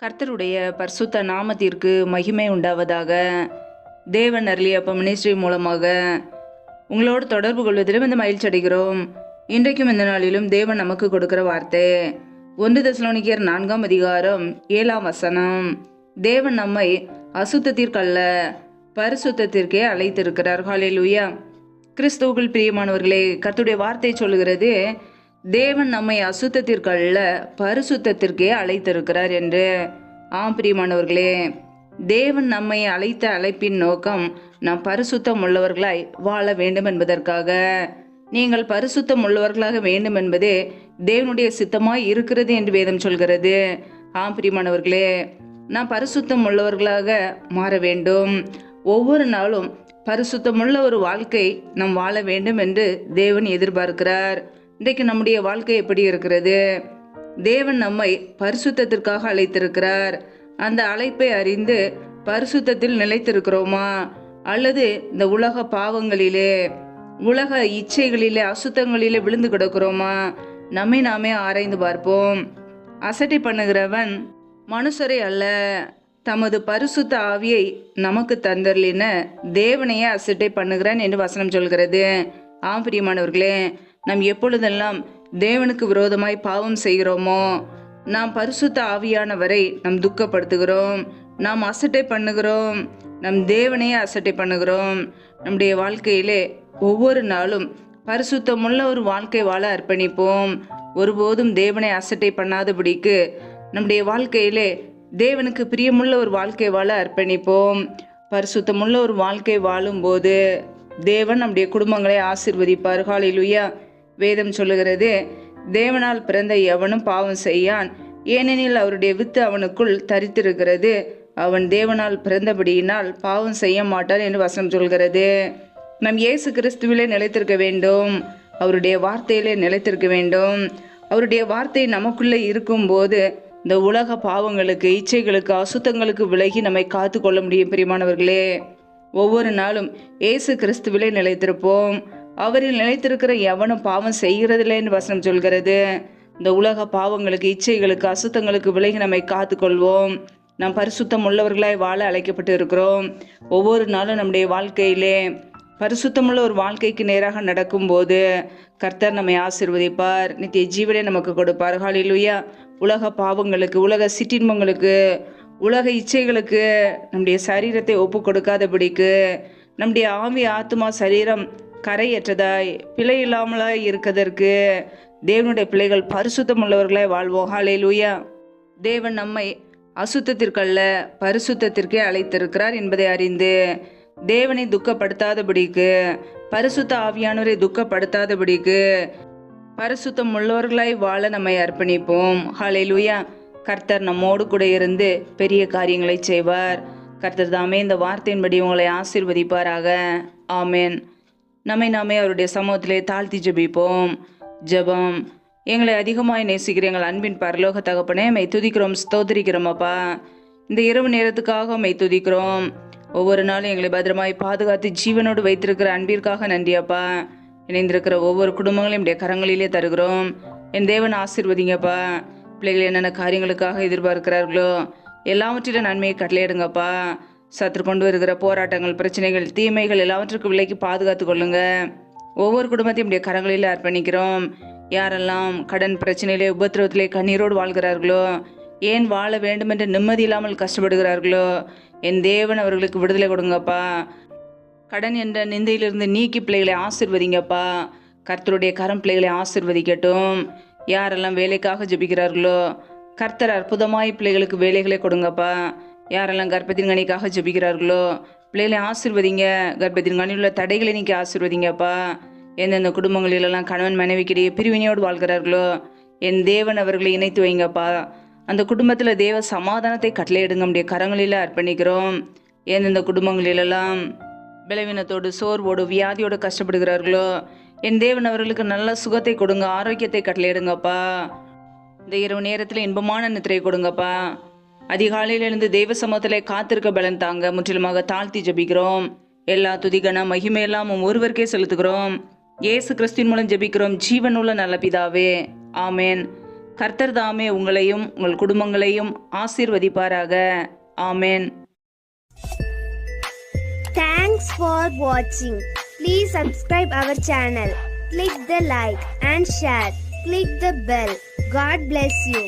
கர்த்தருடைய பரிசுத்த நாமத்திற்கு மகிமை உண்டாவதாக. தேவன் அருளிய அப்ப மினிஸ்ட்ரி மூலமாக உங்களோடு தொடர்பு கொள்வதிலும் இந்த மகிழ்ச்சி அடைகிறோம். இன்றைக்கும் இந்த நாளிலும் தேவன் நமக்கு கொடுக்கிற வார்த்தை 1 தெசலோனிக்கேயர் 4ஆம் அதிகாரம் 7ஆம் வசனம். தேவன் நம்மை அசுத்தத்திற்கல்ல பரிசுத்தத்திற்கே அழைத்திருக்கிறார். ஹல்லேலூயா. கிறிஸ்துவுக்குள் பிரியமானவர்களே, கர்த்தருடைய வார்த்தை சொல்லுகிறது, தேவன் நம்மை அசுத்தத்திற்கல்ல பரிசுத்தத்திற்கே அழைத்திருக்கிறார் என்று. ஆம் பிரியமானவர்களே, தேவன் நம்மை அழைத்த அழைப்பின் நோக்கம் நாம் பரிசுத்தம் உள்ளவர்களாய் வாழ வேண்டும் என்பதற்காக. நீங்கள் பரிசுத்தம் உள்ளவர்களாக வேண்டும் என்பதே தேவனுடைய சித்தமாய் இருக்கிறது என்று வேதம் சொல்கிறது. ஆம் பிரியமானவர்களே, நாம் பரிசுத்தம் உள்ளவர்களாக மாற வேண்டும். ஒவ்வொரு நாளும் பரிசுத்தமுள்ள ஒரு வாழ்க்கை நாம் வாழ வேண்டும் என்று தேவன் எதிர்பார்க்கிறார். இன்றைக்கு நம்முடைய வாழ்க்கை எப்படி இருக்கிறது? தேவன் நம்மை பரிசுத்தத்திற்காக அழைத்திருக்கிறார். அந்த அழைப்பை அறிந்து பரிசுத்தத்தில் நிலைத்திருக்கிறோமா, அல்லது இந்த உலக பாவங்களிலே, உலக இச்சைகளிலே, அசுத்தங்களிலே விழுந்து கிடக்கிறோமா? நம்மை நாமே ஆராய்ந்து பார்ப்போம். அசட்டை பண்ணுகிறவன் மனுஷரை அல்ல, தமது பரிசுத்த ஆவியை நமக்கு தந்தர்லின தேவனையே அசட்டை பண்ணுகிறான் என்று வசனம் சொல்கிறது. ஆம் பிரியமானவர்களே, நாம் எப்பொழுதெல்லாம் தேவனுக்கு விரோதமாய் பாவம் செய்கிறோமோ, நாம் பரிசுத்த ஆவியானவரை நாம் துக்கப்படுத்துகிறோம், நாம் அசட்டை பண்ணுகிறோம், நம் தேவனையே அசட்டை பண்ணுகிறோம். நம்முடைய வாழ்க்கையிலே ஒவ்வொரு நாளும் பரிசுத்தமுள்ள ஒரு வாழ்க்கை வாழ அர்ப்பணிப்போம். ஒருபோதும் தேவனை அசட்டை பண்ணாதபடிக்கு நம்முடைய வாழ்க்கையிலே தேவனுக்கு பிரியமுள்ள ஒரு வாழ்க்கை வாழ அர்ப்பணிப்போம். பரிசுத்தமுள்ள ஒரு வாழ்க்கை வாழும்போது தேவன் நம்முடைய குடும்பங்களை ஆசீர்வதிப்பார். ஹல்லேலூயா. வேதம் சொல்லுகிறது, தேவனால் பிறந்த எவனும் பாவம் செய்யான், ஏனெனில் அவருடைய வித்து அவனுக்குள் தரித்திருக்கிறது, அவன் தேவனால் பிறந்தபடியினால் பாவம் செய்ய மாட்டான் என்று வசனம் சொல்கிறது. நம் இயேசு கிறிஸ்துவிலே நிலைத்திருக்க வேண்டும், அவருடைய வார்த்தையிலே நிலைத்திருக்க வேண்டும். அவருடைய வார்த்தை நமக்குள்ளே இருக்கும்போது இந்த உலக பாவங்களுக்கு, இச்சைகளுக்கு, அசுத்தங்களுக்கு விலகி நம்மை காத்து கொள்ள முடியும். பிரியமானவர்களே, ஒவ்வொரு நாளும் இயேசு கிறிஸ்துவிலே நிலைத்திருப்போம். அவரில் நிலைத்திருக்கிற எவனும் பாவம் செய்கிறதில்லை என்று வசனம் சொல்கிறது. இந்த உலக பாவங்களுக்கு, இச்சைகளுக்கு, அசுத்தங்களுக்கு விலகி நம்மை காத்து கொள்வோம். நாம் பரிசுத்தம் உள்ளவர்களாய் வாழ அழைக்கப்பட்டு இருக்கிறோம். ஒவ்வொரு நாளும் நம்முடைய வாழ்க்கையிலே பரிசுத்தமுள்ள ஒரு வாழ்க்கைக்கு நேராக நடக்கும்போது கர்த்தர் நம்மை ஆசீர்வதிப்பார், நித்திய ஜீவனை நமக்கு கொடுப்பார். ஹல்லேலூயா. உலக பாவங்களுக்கு, உலக சிற்றின்பங்களுக்கு, உலக இச்சைகளுக்கு நம்முடைய சரீரத்தை ஒப்பு கொடுக்காதபடிக்கு, நம்முடைய ஆவி, ஆத்மா, சரீரம் கரையற்றதாய் பிழை இல்லாமலாய் இருக்கிறதற்கு தேவனுடைய பிள்ளைகள் பரிசுத்தம் உள்ளவர்களாய் வாழ்வோம். ஹல்லேலூயா. தேவன் நம்மை அசுத்தத்திற்கல்ல பரிசுத்தத்திற்கே அழைத்திருக்கிறார் என்பதை அறிந்து தேவனை துக்கப்படுத்தாதபடிக்கு, பரிசுத்த ஆவியானவரை துக்கப்படுத்தாதபடிக்கு பரிசுத்தம் உள்ளவர்களாய் வாழ நம்மை அர்ப்பணிப்போம். ஹல்லேலூயா. கர்த்தர் நம்மோடு கூட இருந்து பெரிய காரியங்களை செய்வார். கர்த்தர் தாமே இந்த வார்த்தையின்படி உங்களை ஆசீர்வதிப்பாராக. ஆமேன். நம்மை நாமே அவருடைய சமூகத்திலே தாழ்த்தி ஜெபிப்போம். ஜெபம். எங்களை அதிகமாய் நேசிக்கிற எங்கள் அன்பின் பரலோக தகப்பனே, மெய் துதிக்கிறோம், ஸ்தோத்திரிக்கிறோம் அப்பா. இந்த இரவு நேரத்துக்காக மெய் துதிக்கிறோம். ஒவ்வொரு நாளும் எங்களை பத்திரமாய் பாதுகாத்து ஜீவனோடு வைத்திருக்கிற அன்பிற்காக நன்றி அப்பா. இணைந்திருக்கிற ஒவ்வொரு குடும்பங்களையும் என்னுடைய கரங்களிலே தருகிறோம். என் தேவன் ஆசீர்வதிங்கப்பா. பிள்ளைகள் என்னென்ன காரியங்களுக்காக எதிர்பார்க்கிறார்களோ எல்லாவற்றிலும் நன்மையை கட்டளையிடுங்கப்பா. சத்துரு கொண்டு வருகிற போராட்டங்கள், பிரச்சனைகள், தீமைகள் எல்லாவற்றுக்கும் விலைக்கு பாதுகாத்து கொள்ளுங்க. ஒவ்வொரு குடும்பத்தையும் என்னுடைய கரங்களிலே அர்ப்பணிக்கிறோம். யாரெல்லாம் கடன் பிரச்சனையிலே, உபத்திரவத்திலே கண்ணீரோடு வாழ்கிறார்களோ, ஏன் வாழ வேண்டும் என்று நிம்மதி இல்லாமல் கஷ்டப்படுகிறார்களோ, என் தேவன் அவர்களுக்கு விடுதலை கொடுங்கப்பா. கடன் என்ற நிந்தையிலிருந்து நீக்கி பிள்ளைகளை ஆசீர்வதிங்கப்பா. கர்த்தருடைய கரம் பிள்ளைகளை ஆசீர்வதிக்கட்டும். யாரெல்லாம் வேலைக்காக ஜெபிக்கிறார்களோ கர்த்தர் அற்புதமாய் பிள்ளைகளுக்கு வேலைகளை கொடுங்கப்பா. யாரெல்லாம் கர்ப்பத்தின் கனிக்காக ஜெபிக்கிறார்களோ பிள்ளைகளை ஆசீர்வதிங்க. கர்ப்பத்தின் கனியில் உள்ள தடைகளை நீக்கி ஆசீர்வதிங்கப்பா. எந்தெந்த குடும்பங்களிலெல்லாம் கணவன் மனைவிக்கிடையே பிரிவினையோடு வாழ்கிறார்களோ என் தேவன் அவர்களை இணைத்து வைங்கப்பா. அந்த குடும்பத்தில் தேவ சமாதானத்தை கட்டளையிடுங்க. நம்முடைய கரங்களில் அர்ப்பணிக்கிறோம். எந்தெந்த குடும்பங்களிலெல்லாம் பலவீனத்தோடு, சோர்வோடு, வியாதியோடு கஷ்டப்படுகிறார்களோ என் தேவன் அவர்களுக்கு நல்ல சுகத்தை கொடுங்க, ஆரோக்கியத்தை கட்டளையிடுங்கப்பா. இந்த இரவு நேரத்தில் இன்பமான நித்திரை கொடுங்கப்பா. அதிகாலையிலிருந்து தெய்வ சமூகத்திலே காத்திருக்க பலன் தாங்க. முற்றிலுமாக தாழ்த்தி ஜெபிக்கிறோம். எல்லா துதிகன மகிமையெல்லாம் ஒருவருக்கே செலுத்துகிறோம். இயேசு கிறிஸ்துவின் மூலம் ஜெபிக்கிறோம், ஜீவனுள்ள நல்ல பிதாவே. ஆமேன். கர்த்தர் தாமே உங்களையும் உங்கள் குடும்பங்களையும் ஆசீர்வதிப்பாராக. ஆமென். Thanks for watching. Please subscribe our channel. Click the like and share. Click the bell. God bless you.